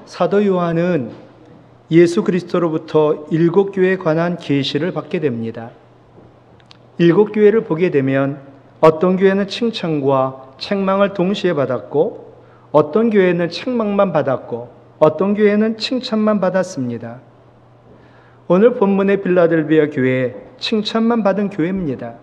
사도 요한은 예수 그리스도로부터 7교회에 관한 계시를 받게 됩니다. 7교회를 보게 되면 어떤 교회는 칭찬과 책망을 동시에 받았고, 어떤 교회는 책망만 받았고, 어떤 교회는 칭찬만 받았습니다. 오늘 본문의 빌라델비아 교회, 칭찬만 받은 교회입니다.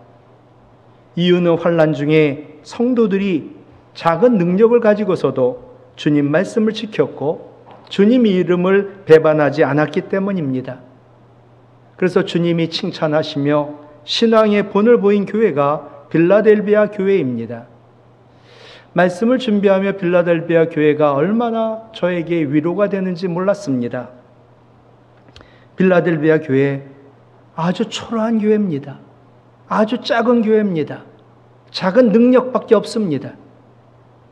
이유는 환난 중에 성도들이 작은 능력을 가지고서도 주님 말씀을 지켰고 주님 이름을 배반하지 않았기 때문입니다. 그래서 주님이 칭찬하시며 신앙의 본을 보인 교회가 빌라델비아 교회입니다. 말씀을 준비하며 빌라델비아 교회가 얼마나 저에게 위로가 되는지 몰랐습니다. 빌라델비아 교회 아주 초라한 교회입니다. 아주 작은 교회입니다. 작은 능력밖에 없습니다.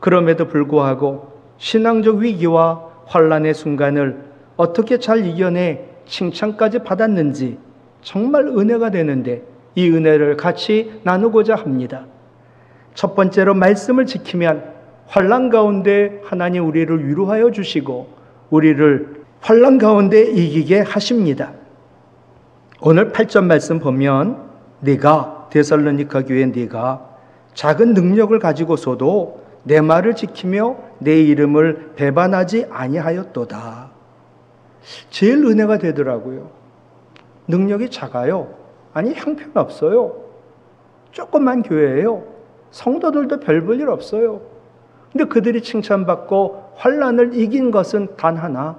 그럼에도 불구하고 신앙적 위기와 환난의 순간을 어떻게 잘 이겨내 칭찬까지 받았는지 정말 은혜가 되는데, 이 은혜를 같이 나누고자 합니다. 첫 번째로 말씀을 지키면 환난 가운데 하나님 우리를 위로하여 주시고 우리를 환난 가운데 이기게 하십니다. 오늘 8절 말씀 보면 네가, 데살로니가 교회 네가 작은 능력을 가지고서도 내 말을 지키며 내 이름을 배반하지 아니하였도다. 제일 은혜가 되더라고요. 능력이 작아요. 아니, 형편없어요. 조그만 교회예요. 성도들도 별 볼 일 없어요. 근데 그들이 칭찬받고 환난을 이긴 것은 단 하나,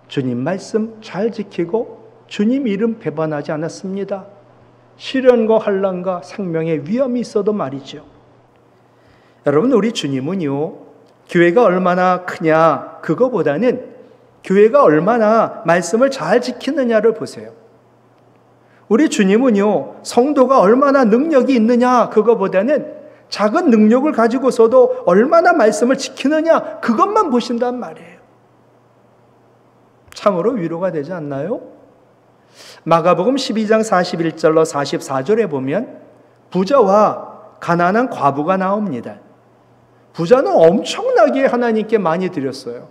주님 말씀 잘 지키고 주님 이름 배반하지 않았습니다. 시련과 환난과 생명의 위험이 있어도 말이죠. 여러분, 우리 주님은요, 교회가 얼마나 크냐 그거보다는 교회가 얼마나 말씀을 잘 지키느냐를 보세요. 우리 주님은요, 성도가 얼마나 능력이 있느냐 그거보다는 작은 능력을 가지고서도 얼마나 말씀을 지키느냐 그것만 보신단 말이에요. 참으로 위로가 되지 않나요? 마가복음 12장 41절로 44절에 보면 부자와 가난한 과부가 나옵니다. 부자는 엄청나게 하나님께 많이 드렸어요.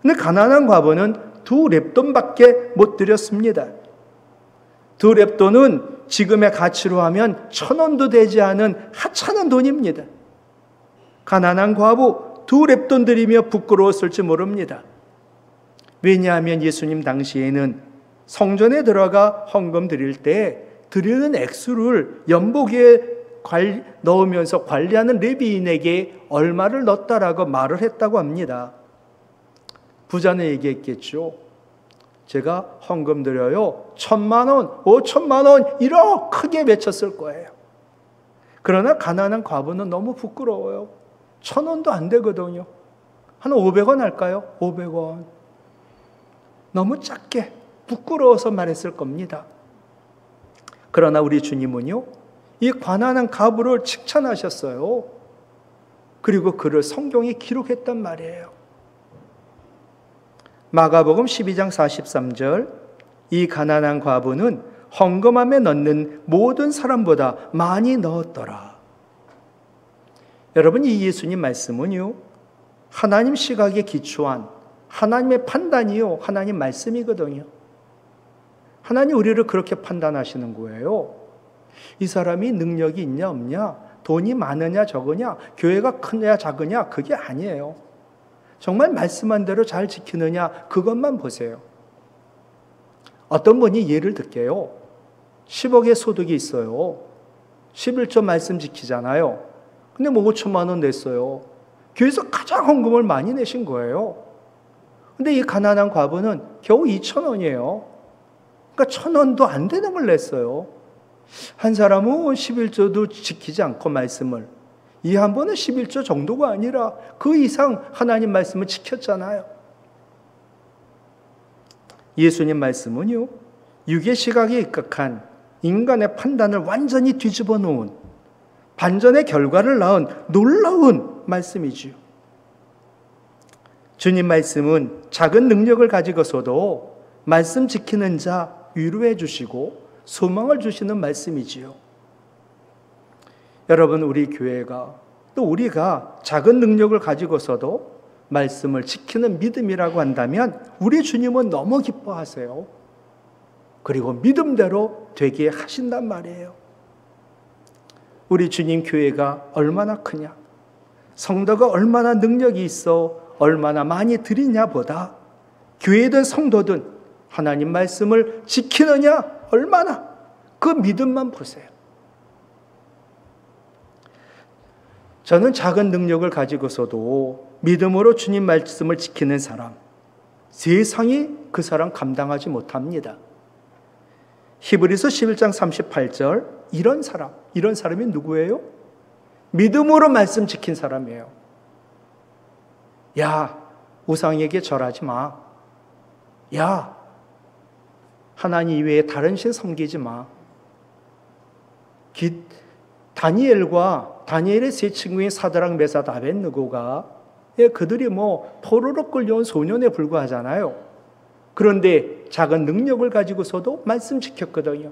근데 가난한 과부는 2렙돈밖에 못 드렸습니다. 2렙돈은 지금의 가치로 하면 1,000원도 되지 않은 하찮은 돈입니다. 가난한 과부 2렙돈 드리며 부끄러웠을지 모릅니다. 왜냐하면 예수님 당시에는 성전에 들어가 헌금 드릴 때 드리는 액수를 연복에 넣으면서 관리하는 레위인에게 얼마를 넣었다라고 말을 했다고 합니다. 부자는 얘기했겠죠. 제가 헌금 드려요. 1,000만 원, 5천만 원 이렇게 크게 외쳤을 거예요. 그러나 가난한 과부는 너무 부끄러워요. 1,000원도 안 되거든요. 한 500원 할까요? 500원. 너무 작게 부끄러워서 말했을 겁니다. 그러나 우리 주님은요, 이 가난한 과부를 칭찬하셨어요. 그리고 그를 성경에 기록했단 말이에요. 마가복음 12장 43절, 이 가난한 과부는 헌금함에 넣는 모든 사람보다 많이 넣었더라. 여러분, 이 예수님 말씀은요, 하나님 시각에 기초한 하나님의 판단이요, 하나님 말씀이거든요. 하나님 우리를 그렇게 판단하시는 거예요. 이 사람이 능력이 있냐 없냐, 돈이 많으냐 적으냐, 교회가 크냐 작으냐, 그게 아니에요. 정말 말씀한 대로 잘 지키느냐 그것만 보세요. 어떤 분이 예를 들게요. 10억의 소득이 있어요. 11조 말씀 지키잖아요. 근데 뭐 5천만 원 냈어요. 교회에서 가장 헌금을 많이 내신 거예요. 근데 이 가난한 과부는 겨우 2,000원이에요. 그러니까 1,000원도 안 되는 걸 냈어요. 한 사람은 11조도 지키지 않고 말씀을, 이 한 번은 11조 정도가 아니라 그 이상 하나님 말씀을 지켰잖아요. 예수님 말씀은요, 육의 시각에 입각한 인간의 판단을 완전히 뒤집어 놓은 반전의 결과를 낳은 놀라운 말씀이지요. 주님 말씀은 작은 능력을 가지고서도 말씀 지키는 자 위로해 주시고 소망을 주시는 말씀이지요. 여러분, 우리 교회가 또 우리가 작은 능력을 가지고서도 말씀을 지키는 믿음이라고 한다면 우리 주님은 너무 기뻐하세요. 그리고 믿음대로 되게 하신단 말이에요. 우리 주님 교회가 얼마나 크냐, 성도가 얼마나 능력이 있어 얼마나 많이 드리냐 보다 교회든 성도든 하나님 말씀을 지키느냐 얼마나, 그 믿음만 보세요. 저는 작은 능력을 가지고서도 믿음으로 주님 말씀을 지키는 사람, 세상이 그 사람 감당하지 못합니다. 히브리서 11장 38절, 이런 사람이 누구예요? 믿음으로 말씀 지킨 사람이에요. 야, 우상에게 절하지 마. 야, 하나님 이외에 다른 신 섬기지 마. 다니엘의 세 친구인 사드락, 메삭, 아벳느고가 그들이 포로로 끌려온 소년에 불과하잖아요. 그런데 작은 능력을 가지고서도 말씀 지켰거든요.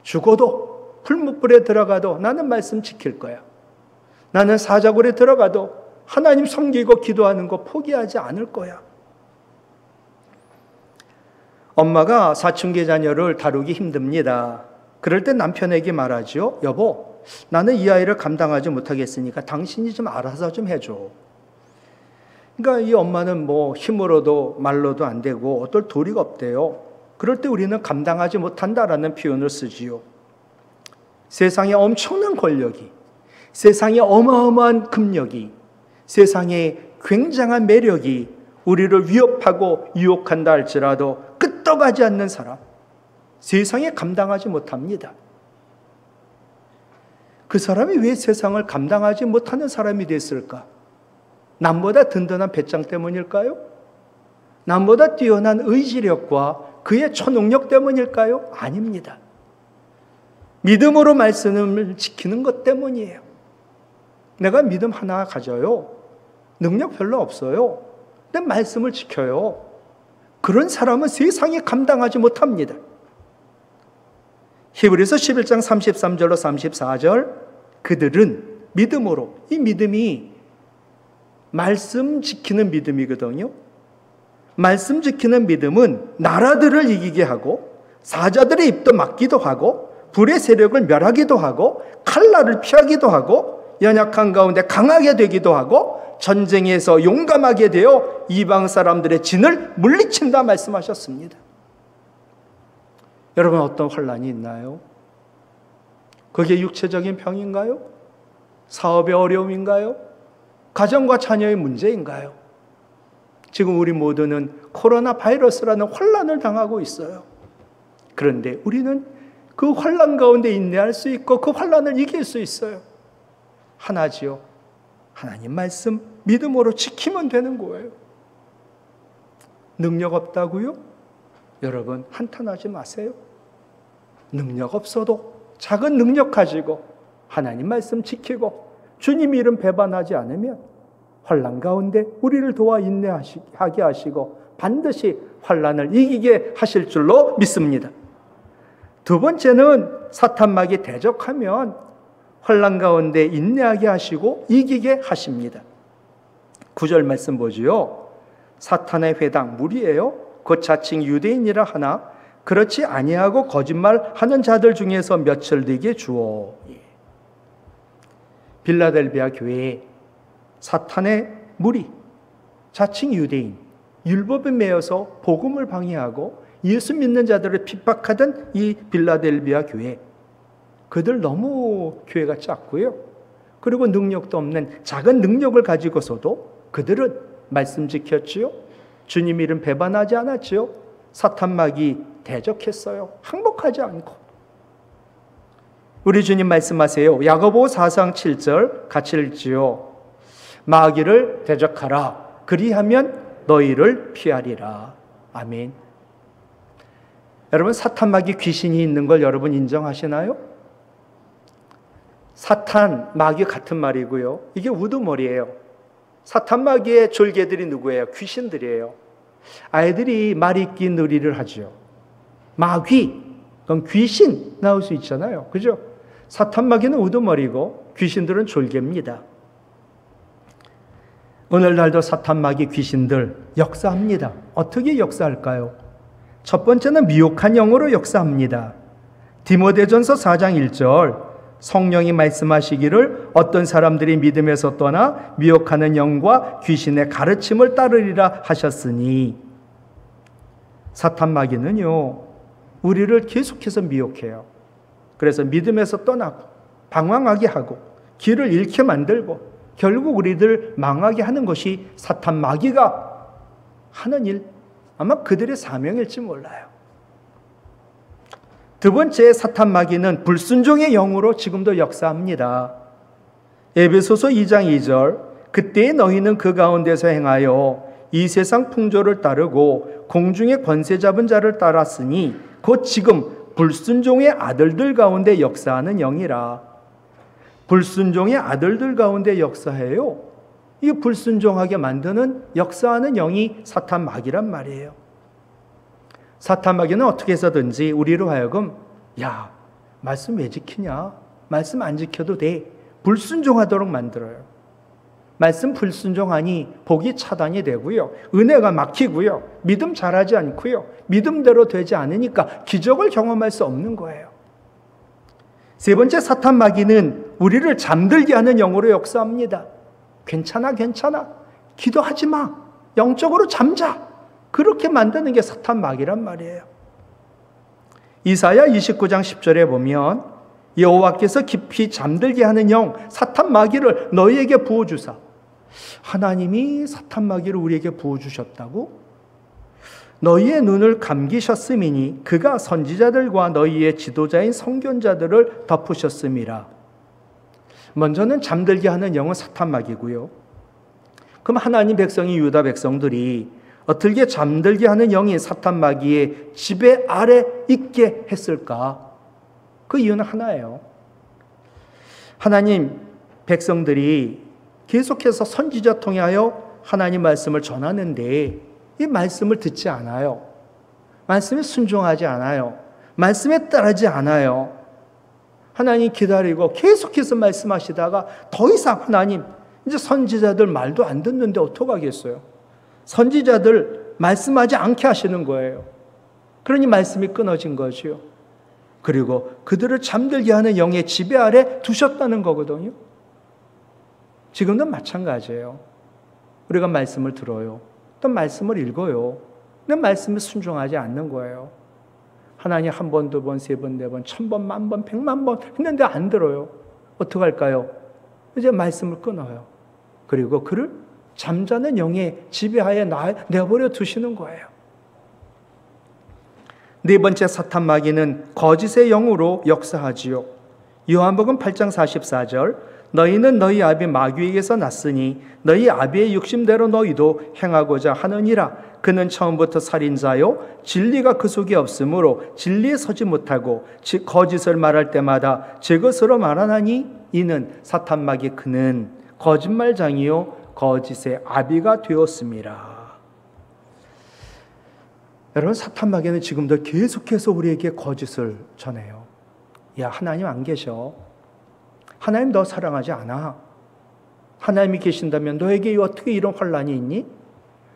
죽어도 풀무불에 들어가도 나는 말씀 지킬 거야. 나는 사자굴에 들어가도 하나님 섬기고 기도하는 거 포기하지 않을 거야. 엄마가 사춘기 자녀를 다루기 힘듭니다. 그럴 때 남편에게 말하죠. 여보, 나는 이 아이를 감당하지 못하겠으니까 당신이 좀 알아서 좀 해줘. 그러니까 이 엄마는 힘으로도 말로도 안 되고 어떨 도리가 없대요. 그럴 때 우리는 감당하지 못한다라는 표현을 쓰지요. 세상에 엄청난 권력이, 세상에 어마어마한 금력이, 세상에 굉장한 매력이 우리를 위협하고 유혹한다 할지라도 끄떡하지 않는 사람, 세상에 감당하지 못합니다. 그 사람이 왜 세상을 감당하지 못하는 사람이 됐을까? 남보다 든든한 배짱 때문일까요? 남보다 뛰어난 의지력과 그의 초능력 때문일까요? 아닙니다. 믿음으로 말씀을 지키는 것 때문이에요. 내가 믿음 하나 가져요. 능력 별로 없어요. 근데 말씀을 지켜요. 그런 사람은 세상에 감당하지 못합니다. 히브리서 11장 33절로 34절, 그들은 믿음으로, 이 믿음이 말씀 지키는 믿음이거든요. 말씀 지키는 믿음은 나라들을 이기게 하고 사자들의 입도 막기도 하고 불의 세력을 멸하기도 하고 칼날을 피하기도 하고 연약한 가운데 강하게 되기도 하고 전쟁에서 용감하게 되어 이방 사람들의 진을 물리친다 말씀하셨습니다. 여러분, 어떤 환난이 있나요? 그게 육체적인 병인가요? 사업의 어려움인가요? 가정과 자녀의 문제인가요? 지금 우리 모두는 코로나 바이러스라는 환난을 당하고 있어요. 그런데 우리는 그 환난 가운데 인내할 수 있고 그 환난을 이길 수 있어요. 하나지요. 하나님 말씀 믿음으로 지키면 되는 거예요. 능력 없다고요? 여러분, 한탄하지 마세요. 능력 없어도 작은 능력 가지고 하나님 말씀 지키고 주님 이름 배반하지 않으면 환난 가운데 우리를 도와 인내하게 하시고 반드시 환난을 이기게 하실 줄로 믿습니다. 두 번째는 사탄막이 대적하면 환난 가운데 인내하게 하시고 이기게 하십니다. 9절 말씀 보지요. 사탄의 회당 무리예요. 곧 자칭 유대인이라 하나 그렇지 아니하고 거짓말하는 자들 중에서 몇을 네게 주어. 빌라델비아 교회에 사탄의 무리, 자칭 유대인, 율법에 매여서 복음을 방해하고 예수 믿는 자들을 핍박하던 이 빌라델비아 교회, 그들 너무 교회가 작고요. 그리고 능력도 없는 작은 능력을 가지고서도 그들은 말씀 지켰지요. 주님 이름 배반하지 않았지요. 사탄막이 대적했어요. 항복하지 않고. 우리 주님 말씀하세요. 야고보 4장 7절 같이 읽지요. 마귀를 대적하라. 그리하면 너희를 피하리라. 아멘. 여러분, 사탄막이 귀신이 있는 걸 여러분 인정하시나요? 사탄, 마귀 같은 말이고요. 이게 우두머리예요. 사탄마귀의 졸개들이 누구예요? 귀신들이에요. 아이들이 말 읽기 놀이를 하죠. 마귀, 그럼 귀신 나올 수 있잖아요. 그죠? 사탄마귀는 우두머리고 귀신들은 졸개입니다. 오늘날도 사탄, 마귀, 귀신들 역사합니다. 어떻게 역사할까요? 첫 번째는 미혹한 영으로 역사합니다. 디모데전서 4장 1절, 성령이 말씀하시기를 어떤 사람들이 믿음에서 떠나 미혹하는 영과 귀신의 가르침을 따르리라 하셨으니, 사탄, 마귀는요, 우리를 계속해서 미혹해요. 그래서 믿음에서 떠나고 방황하게 하고 길을 잃게 만들고 결국 우리들 망하게 하는 것이 사탄, 마귀가 하는 일, 아마 그들의 사명일지 몰라요. 두 번째, 사탄, 마귀는 불순종의 영으로 지금도 역사합니다. 에베소서 2장 2절, 그때 너희는 그 가운데서 행하여 이 세상 풍조를 따르고 공중의 권세 잡은 자를 따랐으니 곧 지금 불순종의 아들들 가운데 역사하는 영이라. 불순종의 아들들 가운데 역사해요. 이 불순종하게 만드는 역사하는 영이 사탄, 마귀란 말이에요. 사탄, 마귀는 어떻게 해서든지 우리로 하여금, 야, 말씀 왜 지키냐? 말씀 안 지켜도 돼. 불순종하도록 만들어요. 말씀 불순종하니 복이 차단이 되고요. 은혜가 막히고요. 믿음 잘하지 않고요. 믿음대로 되지 않으니까 기적을 경험할 수 없는 거예요. 세 번째, 사탄, 마귀는 우리를 잠들게 하는 영으로 역사합니다. 괜찮아. 기도하지 마. 영적으로 잠자. 그렇게 만드는 게 사탄, 마귀란 말이에요. 이사야 29장 10절에 보면 여호와께서 깊이 잠들게 하는 영, 사탄, 마귀를 너희에게 부어주사. 하나님이 사탄, 마귀를 우리에게 부어주셨다고? 너희의 눈을 감기셨음이니 그가 선지자들과 너희의 지도자인 선견자들을 덮으셨음이라. 먼저는 잠들게 하는 영은 사탄, 마귀고요. 그럼 하나님 백성이, 유다 백성들이 어떻게 잠들게 하는 영이 사탄, 마귀의 지배 아래 있게 했을까? 그 이유는 하나예요. 하나님 백성들이 계속해서 선지자 통하여 하나님 말씀을 전하는데 이 말씀을 듣지 않아요. 말씀에 순종하지 않아요. 말씀에 따르지 않아요. 하나님 기다리고 계속해서 말씀하시다가 더 이상 하나님, 이제 선지자들 말도 안 듣는데 어떡하겠어요? 선지자들 말씀하지 않게 하시는 거예요. 그러니 말씀이 끊어진 거죠. 그리고 그들을 잠들게 하는 영의 지배 아래 두셨다는 거거든요. 지금도 마찬가지예요. 우리가 말씀을 들어요. 또 말씀을 읽어요. 근데 말씀에 순종하지 않는 거예요. 하나님 한 번, 두 번, 세 번, 네 번, 1000번, 10,000번, 100,000번 했는데 안 들어요. 어떡할까요? 이제 말씀을 끊어요. 그리고 그를 잠자는 영의 지배하에 내버려 두시는 거예요. 네 번째, 사탄, 마귀는 거짓의 영으로 역사하지요. 요한복음 8장 44절, 너희는 너희 아비 마귀에게서 났으니 너희 아비의 육심대로 너희도 행하고자 하느니라. 그는 처음부터 살인자요 진리가 그 속에 없으므로 진리에 서지 못하고 거짓을 말할 때마다 제 것으로 말하나니 이는 사탄, 마귀, 그는 거짓말장이요 거짓의 아비가 되었습니다. 여러분, 사탄, 마귀는 지금도 계속해서 우리에게 거짓을 전해요. 야, 하나님 안 계셔. 하나님 너 사랑하지 않아. 하나님이 계신다면 너에게 어떻게 이런 환난이 있니?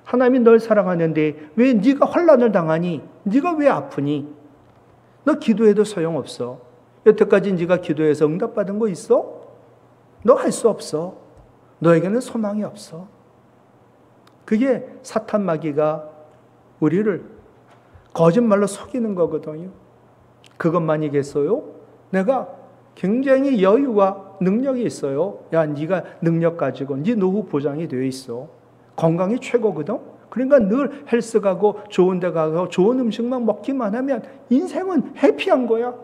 하나님이 널 사랑하는데 왜 네가 환난을 당하니? 네가 왜 아프니? 너 기도해도 소용없어. 여태까지 네가 기도해서 응답받은 거 있어? 너 할 수 없어. 너에게는 소망이 없어. 그게 사탄, 마귀가 우리를 거짓말로 속이는 거거든요. 그것만이겠어요? 내가 굉장히 여유와 능력이 있어요. 야, 네가 능력 가지고 네 노후 보장이 되어 있어. 건강이 최고거든. 그러니까 늘 헬스 가고 좋은 데 가고 좋은 음식만 먹기만 하면 인생은 해피한 거야.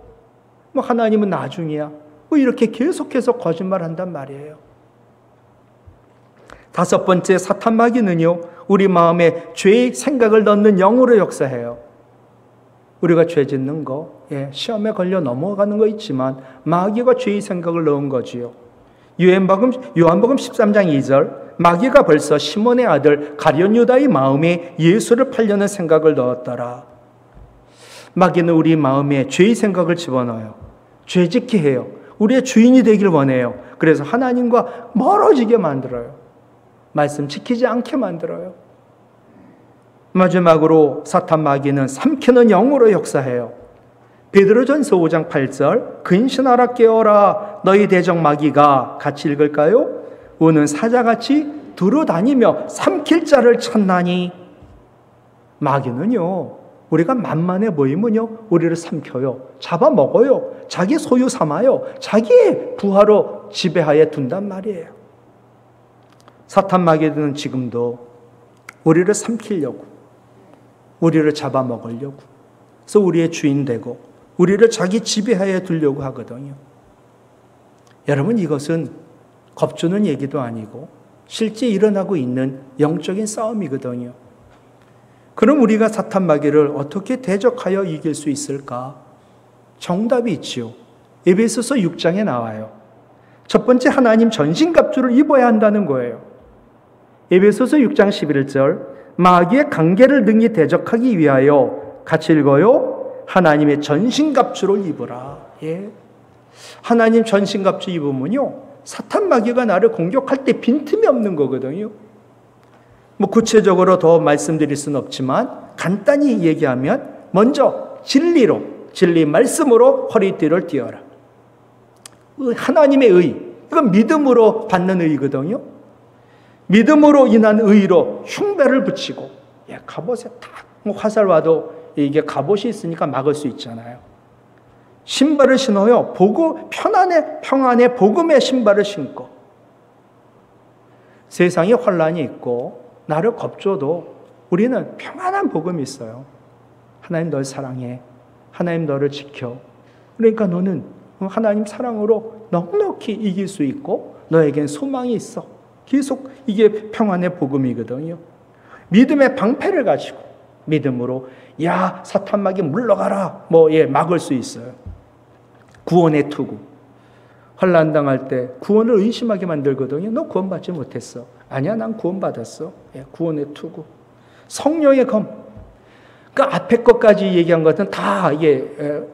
뭐 하나님은 나중이야. 뭐 이렇게 계속해서 거짓말한단 말이에요. 다섯 번째, 사탄, 마귀는요, 우리 마음에 죄의 생각을 넣는 영으로 역사해요. 우리가 죄 짓는 거, 시험에 걸려 넘어가는 거 있지만 마귀가 죄의 생각을 넣은 거지요. 요한복음 13장 2절, 마귀가 벌써 시몬의 아들 가룟 유다의 마음에 예수를 팔려는 생각을 넣었더라. 마귀는 우리 마음에 죄의 생각을 집어넣어요. 죄 짓게 해요. 우리의 주인이 되길 원해요. 그래서 하나님과 멀어지게 만들어요. 말씀 지키지 않게 만들어요. 마지막으로 사탄 마귀는 삼키는 영으로 역사해요. 베드로전서 5장 8절 근신하라 깨어라 너희 대적 마귀가 같이 읽을까요? 우는 사자같이 두루다니며 삼킬 자를 찾나니. 마귀는요, 우리가 만만해 보이면요 우리를 삼켜요. 잡아먹어요. 자기 소유 삼아요. 자기의 부하로 지배하에 둔단 말이에요. 사탄 마귀는 지금도 우리를 삼키려고, 우리를 잡아먹으려고, 그래서 우리의 주인 되고 우리를 자기 지배하에 두려고 하거든요. 여러분, 이것은 겁주는 얘기도 아니고 실제 일어나고 있는 영적인 싸움이거든요. 그럼 우리가 사탄 마귀를 어떻게 대적하여 이길 수 있을까? 정답이 있지요. 에베소서 6장에 나와요. 첫 번째, 하나님 전신갑주를 입어야 한다는 거예요. 에베소서 6장 11절 마귀의 관계를 능히 대적하기 위하여 같이 읽어요. 하나님의 전신갑주를 입으라. 예. 하나님 전신갑주 입으면요 사탄 마귀가 나를 공격할 때 빈틈이 없는 거거든요. 뭐 구체적으로 더 말씀드릴 수는 없지만 간단히 얘기하면 먼저 진리 말씀으로 허리띠를 띠어라. 하나님의 의, 이건 믿음으로 받는 의거든요. 믿음으로 인한 의로 흉배를 붙이고, 예, 갑옷에 딱 화살 와도 이게 갑옷이 있으니까 막을 수 있잖아요. 신발을 신어요. 평안의 복음의 신발을 신고. 세상에 환란이 있고 나를 겁줘도 우리는 평안한 복음이 있어요. 하나님 널 사랑해. 하나님 너를 지켜. 그러니까 너는 하나님 사랑으로 넉넉히 이길 수 있고 너에겐 소망이 있어. 계속 이게 평안의 복음이거든요. 믿음의 방패를 가지고 믿음으로 야 사탄 마귀 물러가라 막을 수 있어요. 구원의 투구. 환난 당할 때 구원을 의심하게 만들거든요. 너 구원받지 못했어. 아니야, 난 구원받았어. 예, 구원의 투구. 성령의 검. 그 앞에 것까지 얘기한 것은 다 이게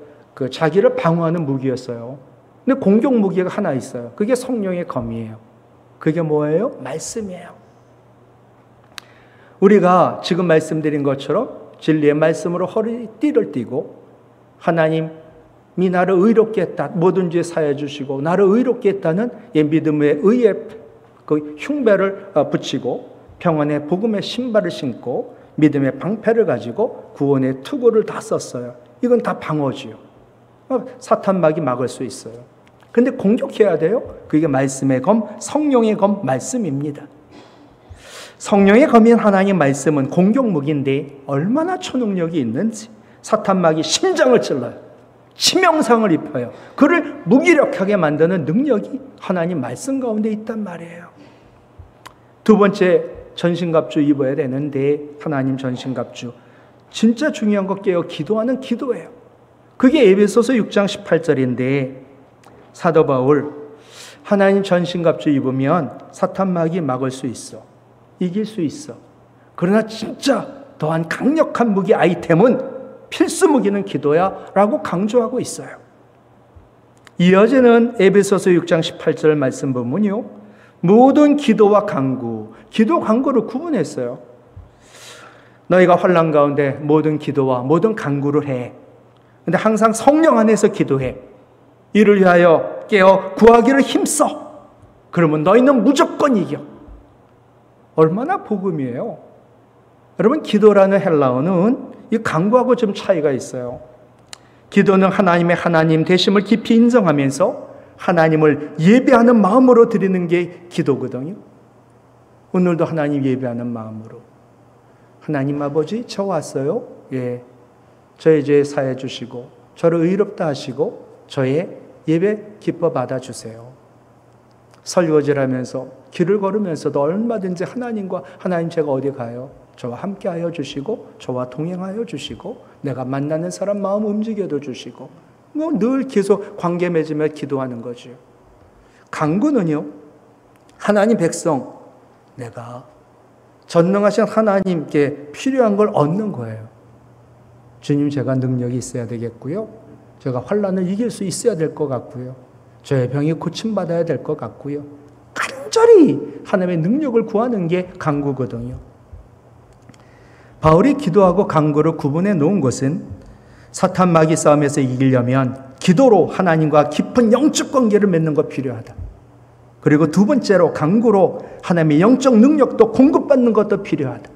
자기를 방어하는 무기였어요. 근데 공격 무기가 하나 있어요. 그게 성령의 검이에요. 그게 뭐예요? 말씀이에요. 우리가 지금 말씀드린 것처럼 진리의 말씀으로 허리띠를 띠고 하나님이 나를 의롭게 했다. 모든 죄 사해 주시고 나를 의롭게 했다는 믿음의 의의 그 흉배를 붙이고 평안의 복음의 신발을 신고 믿음의 방패를 가지고 구원의 투구를 다 썼어요. 이건 다 방어지요. 사탄 마귀 막을 수 있어요. 근데 공격해야 돼요. 그게 말씀의 검, 성령의 검, 말씀입니다. 성령의 검인 하나님 말씀은 공격 무기인데 얼마나 초능력이 있는지. 사탄 마귀 심장을 찔러요. 치명상을 입혀요. 그를 무기력하게 만드는 능력이 하나님 말씀 가운데 있단 말이에요. 두 번째, 전신갑주 입어야 되는데 하나님 전신갑주. 진짜 중요한 거 깨어 기도하는 기도예요. 그게 에베소서 6장 18절인데 사도 바울 하나님 전신갑주 입으면 사탄 마귀 막을 수 있어. 이길 수 있어. 그러나 진짜 더한 강력한 무기 아이템은 필수 무기는 기도야 라고 강조하고 있어요. 이어지는 에베소서 6장 18절 말씀 보면요. 모든 기도와 간구, 기도 간구를 구분했어요. 너희가 환난 가운데 모든 기도와 모든 간구를 해. 근데 항상 성령 안에서 기도해. 이를 위하여 깨어 구하기를 힘써. 그러면 너희는 무조건 이겨. 얼마나 복음이에요. 여러분, 기도라는 헬라어는 이 간구하고 좀 차이가 있어요. 기도는 하나님의 하나님 되심을 깊이 인정하면서 하나님을 예배하는 마음으로 드리는 게 기도거든요. 오늘도 하나님 예배하는 마음으로. 하나님 아버지, 저 왔어요. 예, 저의 죄 사해 주시고 저를 의롭다 하시고 저의 예배 기뻐 받아주세요. 설거지를 하면서 길을 걸으면서도 얼마든지 하나님과 하나님 제가 어디 가요? 저와 함께 하여 주시고 저와 동행하여 주시고 내가 만나는 사람 마음 움직여도 주시고 늘 계속 관계 맺으며 기도하는 거죠. 간구는요, 하나님 백성, 내가 전능하신 하나님께 필요한 걸 얻는 거예요. 주님, 제가 능력이 있어야 되겠고요. 제가 환난을 이길 수 있어야 될 것 같고요. 저의 병이 고침받아야 될 것 같고요. 간절히 하나님의 능력을 구하는 게 간구거든요. 바울이 기도하고 간구를 구분해 놓은 것은 사탄 마귀 싸움에서 이기려면 기도로 하나님과 깊은 영적 관계를 맺는 것 필요하다. 그리고 두 번째로 간구로 하나님의 영적 능력도 공급받는 것도 필요하다.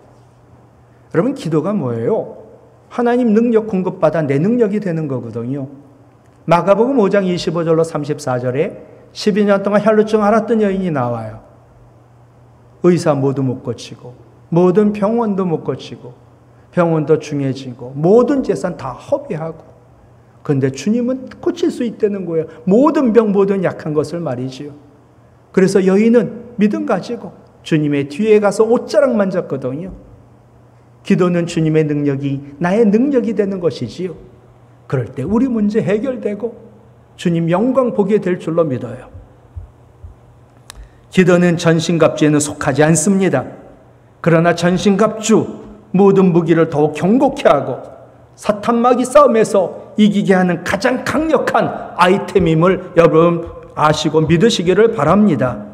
여러분, 기도가 뭐예요? 하나님 능력 공급받아 내 능력이 되는 거거든요. 마가복음 5장 25절로 34절에 12년 동안 혈루증 앓았던 여인이 나와요. 의사 모두 못 고치고 모든 병원도 못 고치고 병원도 중해지고 모든 재산 다 허비하고, 그런데 주님은 고칠 수 있다는 거예요. 모든 병 모든 약한 것을 말이지요. 그래서 여인은 믿음 가지고 주님의 뒤에 가서 옷자락 만졌거든요. 기도는 주님의 능력이 나의 능력이 되는 것이지요. 그럴 때 우리 문제 해결되고 주님 영광 보게 될 줄로 믿어요. 기도는 전신갑주에는 속하지 않습니다. 그러나 전신갑주 모든 무기를 더욱 경고케 하고 사탄 마귀 싸움에서 이기게 하는 가장 강력한 아이템임을 여러분 아시고 믿으시기를 바랍니다.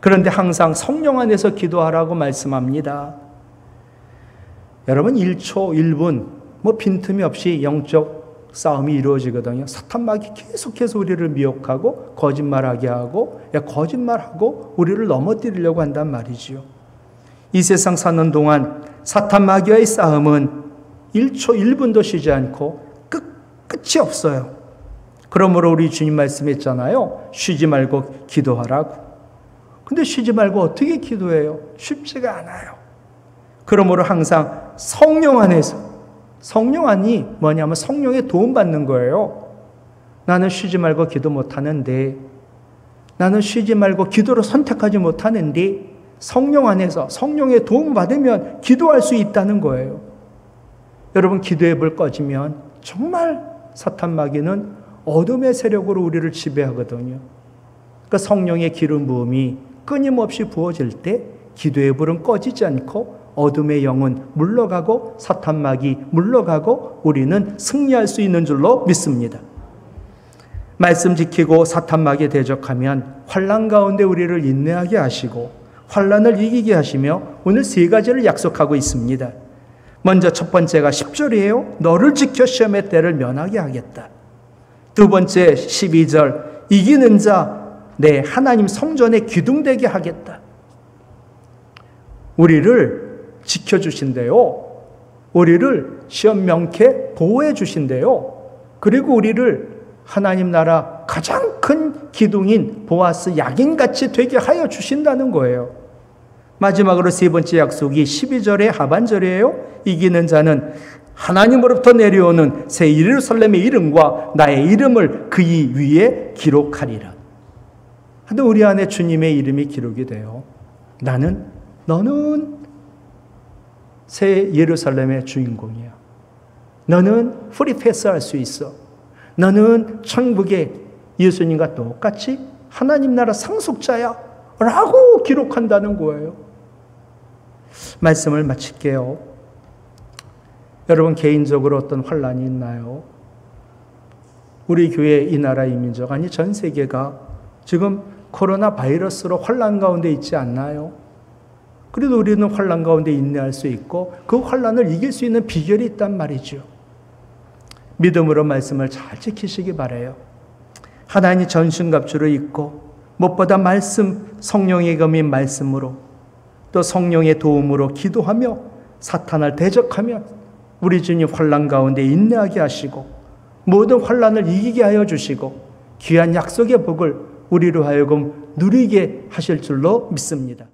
그런데 항상 성령 안에서 기도하라고 말씀합니다. 여러분 1초 1분 빈틈이 없이 영적 싸움이 이루어지거든요. 사탄 마귀 계속해서 우리를 미혹하고 거짓말하게 하고 거짓말하고 우리를 넘어뜨리려고 한단 말이지요. 이 세상 사는 동안 사탄 마귀와의 싸움은 1초 1분도 쉬지 않고 끝이 없어요. 그러므로 우리 주님 말씀했잖아요. 쉬지 말고 기도하라고. 근데 쉬지 말고 어떻게 기도해요? 쉽지가 않아요. 그러므로 항상 성령 안에서, 성령 안이 뭐냐면 성령의 도움 받는 거예요. 나는 쉬지 말고 기도 못하는데, 나는 쉬지 말고 기도를 선택하지 못하는데 성령 안에서 성령의 도움 받으면 기도할 수 있다는 거예요. 여러분, 기도의 불 꺼지면 정말 사탄 마귀는 어둠의 세력으로 우리를 지배하거든요. 그러니까 성령의 기름 부음이 끊임없이 부어질 때 기도의 불은 꺼지지 않고 어둠의 영은 물러가고 사탄 마귀 물러가고 우리는 승리할 수 있는 줄로 믿습니다. 말씀 지키고 사탄 마귀에 대적하면 환난 가운데 우리를 인내하게 하시고 환난을 이기게 하시며 오늘 세 가지를 약속하고 있습니다. 먼저 첫 번째가 10절이에요. 너를 지켜 시험의 때를 면하게 하겠다. 두 번째 12절 이기는 자 내 하나님 성전에 기둥되게 하겠다. 우리를 지켜주신대요. 우리를 시험 명쾌 보호해 주신대요. 그리고 우리를 하나님 나라 가장 큰 기둥인 보아스 야긴같이 되게 하여 주신다는 거예요. 마지막으로 세 번째 약속이 12절의 하반절이에요. 이기는 자는 하나님으로부터 내려오는 새 예루살렘의 이름과 나의 이름을 그의 위에 기록하리라. 근데 우리 안에 주님의 이름이 기록이 돼요. 너는 새 예루살렘의 주인공이야. 너는 프리 패스할 수 있어. 너는 천국의 예수님과 똑같이 하나님 나라 상속자야 라고 기록한다는 거예요. 말씀을 마칠게요. 여러분, 개인적으로 어떤 환난이 있나요? 우리 교회, 이 나라, 이 민족, 아니 전 세계가 지금 코로나 바이러스로 환난 가운데 있지 않나요? 그래도 우리는 환난 가운데 인내할 수 있고 그 환난을 이길 수 있는 비결이 있단 말이죠. 믿음으로 말씀을 잘 지키시기 바라요. 하나님 전신갑주를 입고 무엇보다 말씀, 성령의 검인 말씀으로 또 성령의 도움으로 기도하며 사탄을 대적하면 우리 주님 환난 가운데 인내하게 하시고 모든 환난을 이기게 하여 주시고 귀한 약속의 복을 우리로 하여금 누리게 하실 줄로 믿습니다.